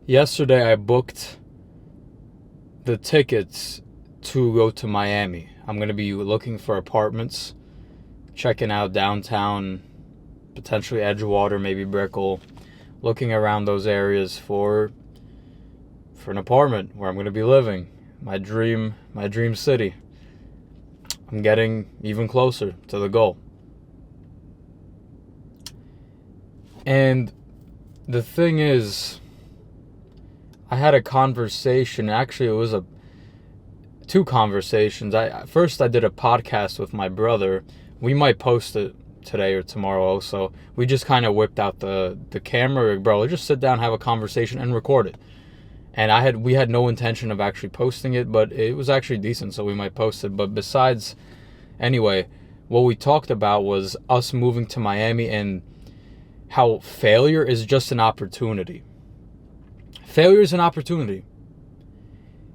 Yesterday I booked the tickets to go to Miami. I'm going to be looking for apartments, checking out downtown, potentially Edgewater, maybe Brickell, looking around those areas for an apartment where I'm going to be living. My dream city. I'm getting even closer to the goal. And the thing is, I had a conversation. Actually, it was two conversations. First I did a podcast with my brother. We might post it today or tomorrow also. We just kind of whipped out the camera. Bro, let's just sit down, have a conversation, and record it. And we had no intention of actually posting it, but it was actually decent, so we might post it. But anyway, what we talked about was us moving to Miami and how failure is just an opportunity. Failure is an opportunity.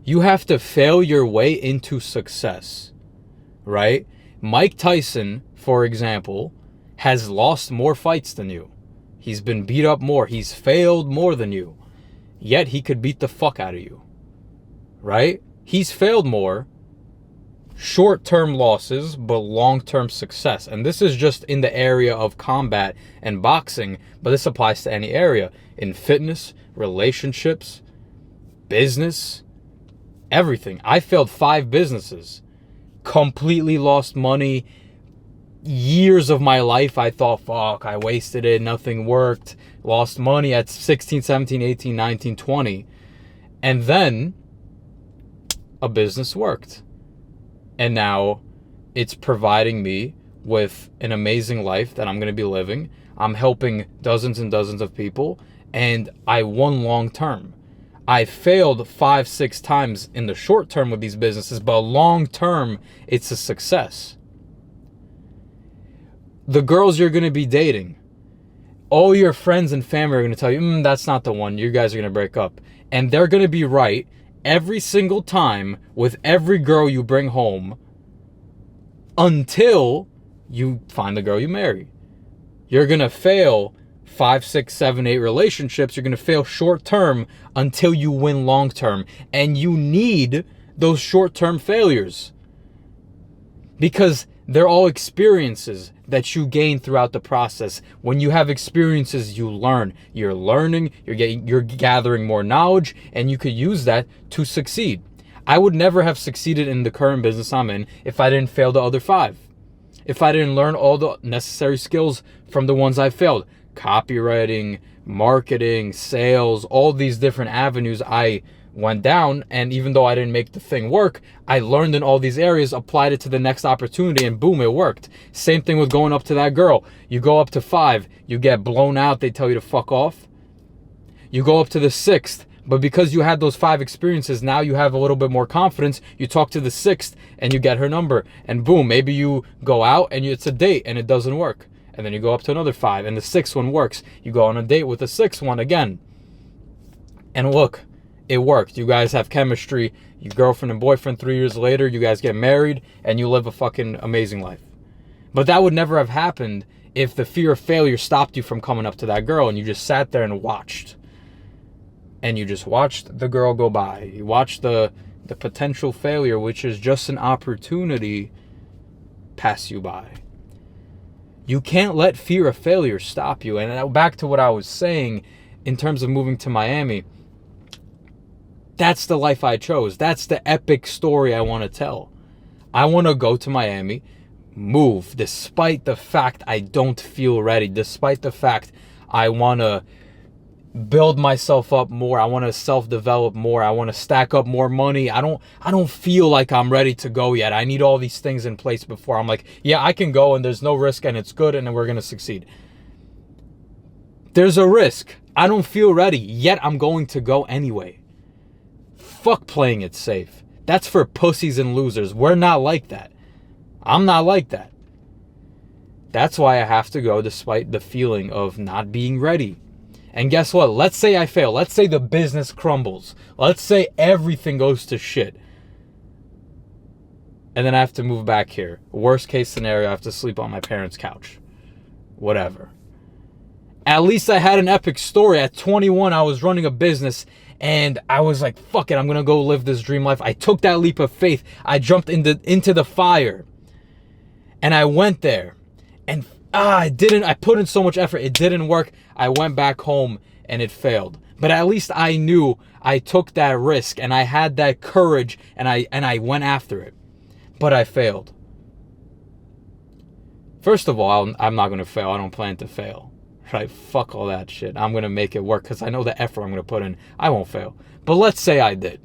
You have to fail your way into success, right? Mike Tyson, for example, has lost more fights than you. He's been beat up more. He's failed more than you. Yet he could beat the fuck out of you, right? He's failed more. Short-term losses, but long-term success. And this is just in the area of combat and boxing, but this applies to any area. In fitness, relationships, business, everything. I failed 5 businesses. Completely lost money. Years of my life, I thought, fuck, I wasted it. Nothing worked. Lost money at 16, 17, 18, 19, 20. And then a business worked. And now it's providing me with an amazing life that I'm going to be living. I'm helping dozens and dozens of people. And I won long term. I failed 5, 6 times in the short term with these businesses, but long term, it's a success. The girls you're going to be dating, all your friends and family are going to tell you, that's not the one. You guys are going to break up. And they're going to be right every single time with every girl you bring home until you find the girl you marry. You're going to fail 5, 6, 7, 8 relationships. You're going to fail short term until you win long term. And you need those short term failures because they're all experiences that you gain throughout the process. When you have experiences, you learn. You're learning, you're gathering more knowledge, and you could use that to succeed. I would never have succeeded in the current business I'm in if I didn't fail the other 5. If I didn't learn all the necessary skills from the ones I failed. Copywriting, marketing, sales, all these different avenues I went down, and even though I didn't make the thing work, I learned in all these areas, applied it to the next opportunity, and boom, it worked. Same thing with going up to that girl. You go up to 5, you get blown out, they tell you to fuck off. You go up to the 6th, but because you had those 5 experiences, now you have a little bit more confidence. You talk to the 6th and you get her number, and boom, maybe you go out and it's a date and it doesn't work. And then you go up to another 5 and the 6th one works. You go on a date with the 6th one again. And look, it worked. You guys have chemistry. Your girlfriend and boyfriend, 3 years later, you guys get married and you live a fucking amazing life. But that would never have happened if the fear of failure stopped you from coming up to that girl and you just sat there and watched. And you just watched the girl go by. You watched the potential failure, which is just an opportunity, pass you by. You can't let fear of failure stop you. And back to what I was saying in terms of moving to Miami, that's the life I chose. That's the epic story I want to tell. I want to go to Miami, move, despite the fact I don't feel ready, despite the fact I want to build myself up more. I want to self-develop more. I want to stack up more money. I don't feel like I'm ready to go yet. I need all these things in place before I'm like, yeah, I can go and there's no risk and it's good and we're going to succeed. There's a risk. I don't feel ready, yet I'm going to go anyway. Fuck playing it safe. That's for pussies and losers. We're not like that. I'm not like that. That's why I have to go despite the feeling of not being ready. And guess what? Let's say I fail. Let's say the business crumbles. Let's say everything goes to shit. And then I have to move back here. Worst case scenario, I have to sleep on my parents' couch. Whatever. At least I had an epic story. At 21, I was running a business and I was like, fuck it, I'm going to go live this dream life. I took that leap of faith. I jumped into the fire and I went there and I put in so much effort. It didn't work. I went back home and it failed. But at least I knew I took that risk and I had that courage and I went after it. But I failed. First of all, I'm not going to fail. I don't plan to fail. Right? Fuck all that shit. I'm going to make it work because I know the effort I'm going to put in. I won't fail. But let's say I did.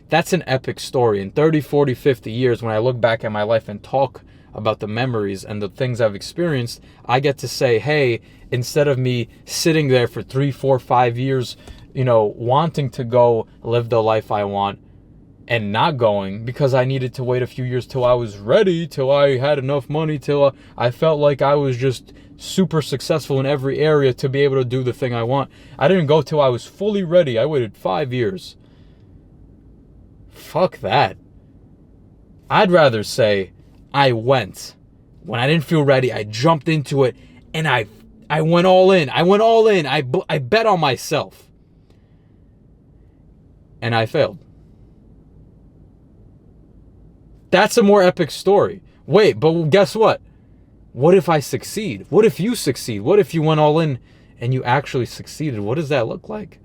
That's an epic story. In 30, 40, 50 years, when I look back at my life and talk about the memories and the things I've experienced, I get to say, hey, instead of me sitting there for 3, 4, 5 years, wanting to go live the life I want and not going because I needed to wait a few years till I was ready, till I had enough money, till I felt like I was just super successful in every area to be able to do the thing I want. I didn't go till I was fully ready. I waited 5 years. Fuck that. I'd rather say I went. When I didn't feel ready, I jumped into it and I went all in. I went all in. I bet on myself. And I failed. That's a more epic story. Wait, but guess what? What if I succeed? What if you succeed? What if you went all in and you actually succeeded? What does that look like?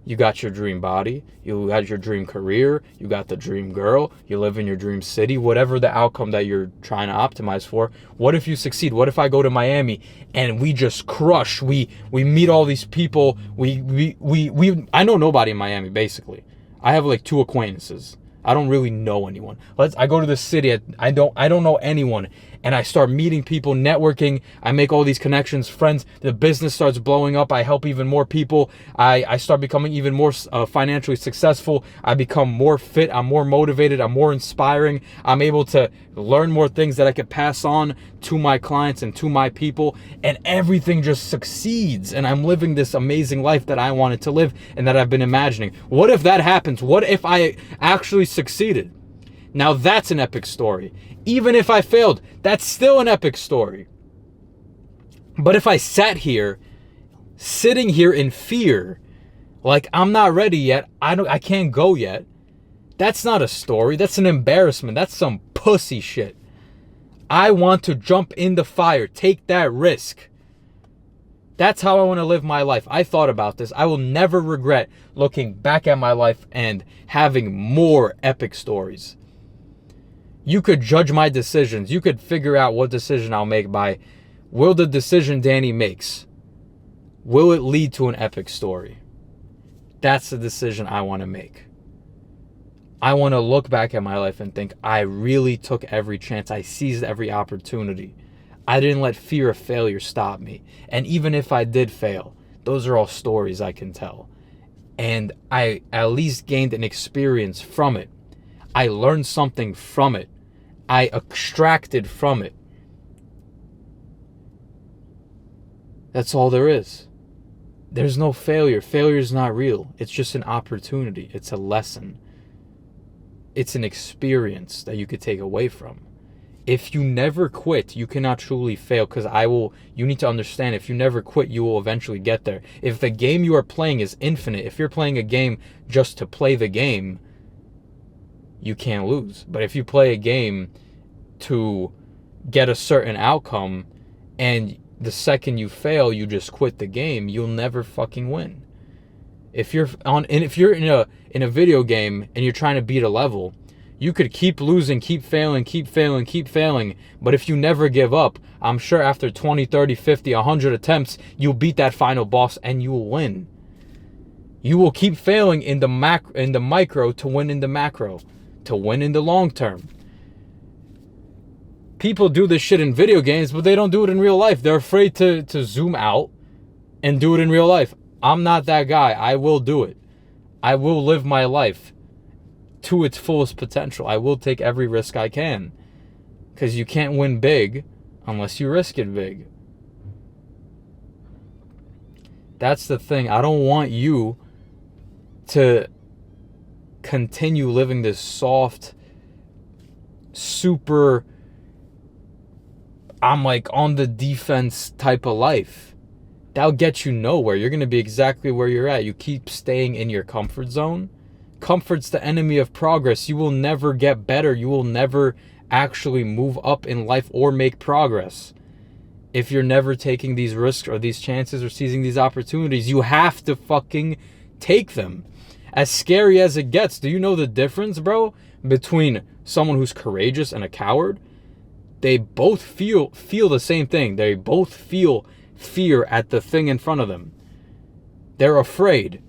You got your dream body. You had your dream career. You got the dream girl. You live in your dream city. Whatever the outcome that you're trying to optimize for. What if you succeed? What if I go to Miami and we just crush? We meet all these people. I know nobody in Miami, basically. I have like 2 acquaintances. I don't really know anyone. I go to the city. I don't know anyone. And I start meeting people, networking. I make all these connections, friends. The business starts blowing up. I help even more people. I start becoming even more financially successful. I become more fit. I'm more motivated. I'm more inspiring. I'm able to learn more things that I could pass on to my clients and to my people. And everything just succeeds. And I'm living this amazing life that I wanted to live and that I've been imagining. What if that happens? What if I actually succeeded? Now that's an epic story. Even if I failed, that's still an epic story. But if I sitting here in fear, like I'm not ready yet, I can't go yet, that's not a story. That's an embarrassment. That's some pussy shit. I want to jump in the fire, take that risk. That's how I want to live my life. I thought about this. I will never regret looking back at my life and having more epic stories. You could judge my decisions. You could figure out what decision I'll make by, will the decision Danny makes, will it lead to an epic story? That's the decision I want to make. I want to look back at my life and think, I really took every chance. I seized every opportunity. I didn't let fear of failure stop me. And even if I did fail, those are all stories I can tell. And I at least gained an experience from it. I learned something from it. I extracted from it. That's all there is. There's no failure. Failure is not real. It's just an opportunity. It's a lesson. It's an experience that you could take away from. If you never quit, you cannot truly fail, because you need to understand, if you never quit, you will eventually get there. If the game you are playing is infinite, if you're playing a game just to play the game, you can't lose. But if you play a game to get a certain outcome and the second you fail, you just quit the game, you'll never fucking win. If you're in a video game and you're trying to beat a level, you could keep losing, keep failing, but if you never give up, I'm sure after 20, 30, 50, 100 attempts, you'll beat that final boss and you will win. You will keep failing in the micro to win in the macro, to win in the long term. People do this shit in video games, but they don't do it in real life. They're afraid to zoom out and do it in real life. I'm not that guy. I will do it. I will live my life to its fullest potential. I will take every risk I can, because you can't win big unless you risk it big. That's the thing. I don't want you to continue living this soft, super, I'm like on the defense type of life. that'll get you nowhere. You're going to be exactly where you're at. You keep staying in your comfort zone. Comfort's the enemy of progress. You will never get better. You will never actually move up in life or make progress if you're never taking these risks or these chances or seizing these opportunities. You have to fucking take them. As scary as it gets, do you know the difference, bro, between someone who's courageous and a coward? They both feel the same thing. They both feel fear at the thing in front of them. They're afraid.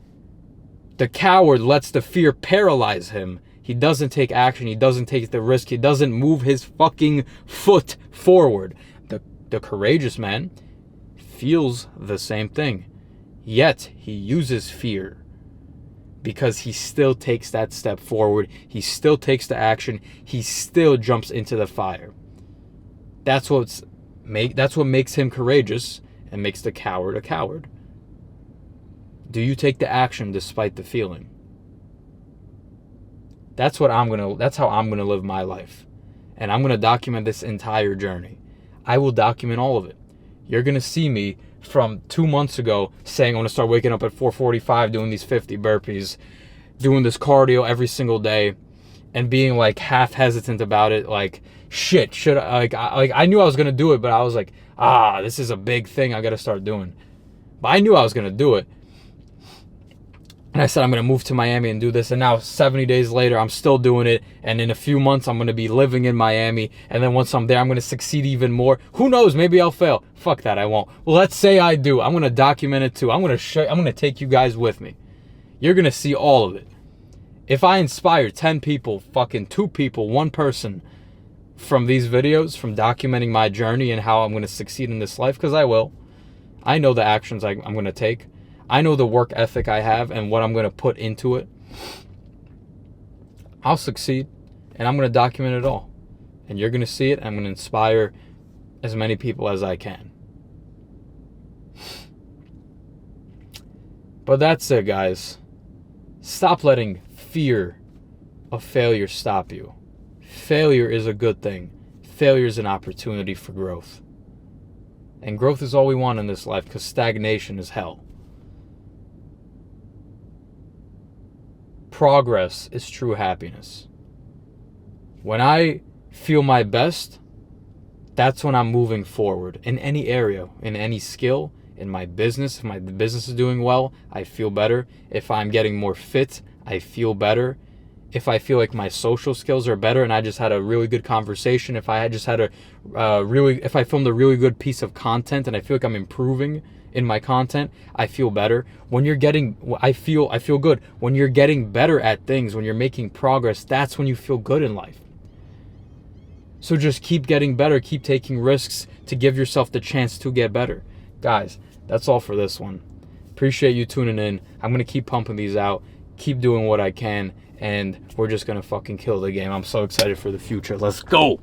The coward lets the fear paralyze him. He doesn't take action. He doesn't take the risk. He doesn't move his fucking foot forward. The courageous man feels the same thing. Yet he uses fear because he still takes that step forward. He still takes the action. He still jumps into the fire. That's what makes him courageous and makes the coward a coward. Do you take the action despite the feeling? That's how I'm gonna live my life. And I'm gonna document this entire journey. I will document all of it. You're gonna see me from 2 months ago saying I'm gonna start waking up at 4:45, doing these 50 burpees, doing this cardio every single day, and being like half hesitant about it. Like, shit, should I knew I was gonna do it, but I was like, this is a big thing I gotta start doing. But I knew I was gonna do it. And I said, I'm going to move to Miami and do this. And now 70 days later, I'm still doing it. And in a few months, I'm going to be living in Miami. And then once I'm there, I'm going to succeed even more. Who knows? Maybe I'll fail. Fuck that. I won't. Well, let's say I do. I'm going to document it too. I'm going to take you guys with me. You're going to see all of it. If I inspire 10 people, fucking 2 people, 1 person from these videos, from documenting my journey and how I'm going to succeed in this life, because I will. I know the actions I'm going to take. I know the work ethic I have and what I'm going to put into it. I'll succeed, and I'm going to document it all. And you're going to see it, and I'm going to inspire as many people as I can. But that's it, guys. Stop letting fear of failure stop you. Failure is a good thing. Failure is an opportunity for growth. And growth is all we want in this life, because stagnation is hell. Progress is true happiness. When I feel my best, that's when I'm moving forward in any area, in any skill, in my business. If my business is doing well, I feel better. If I'm getting more fit, I feel better. If I feel like my social skills are better and I just had a really good conversation, if I just had if I filmed a really good piece of content and I feel like I'm improving in my content, I feel better. I feel good. When you're getting better at things, when you're making progress, that's when you feel good in life. So just keep getting better, keep taking risks to give yourself the chance to get better. Guys, that's all for this one. Appreciate you tuning in. I'm going to keep pumping these out, keep doing what I can, and we're just going to fucking kill the game. I'm so excited for the future. Let's go.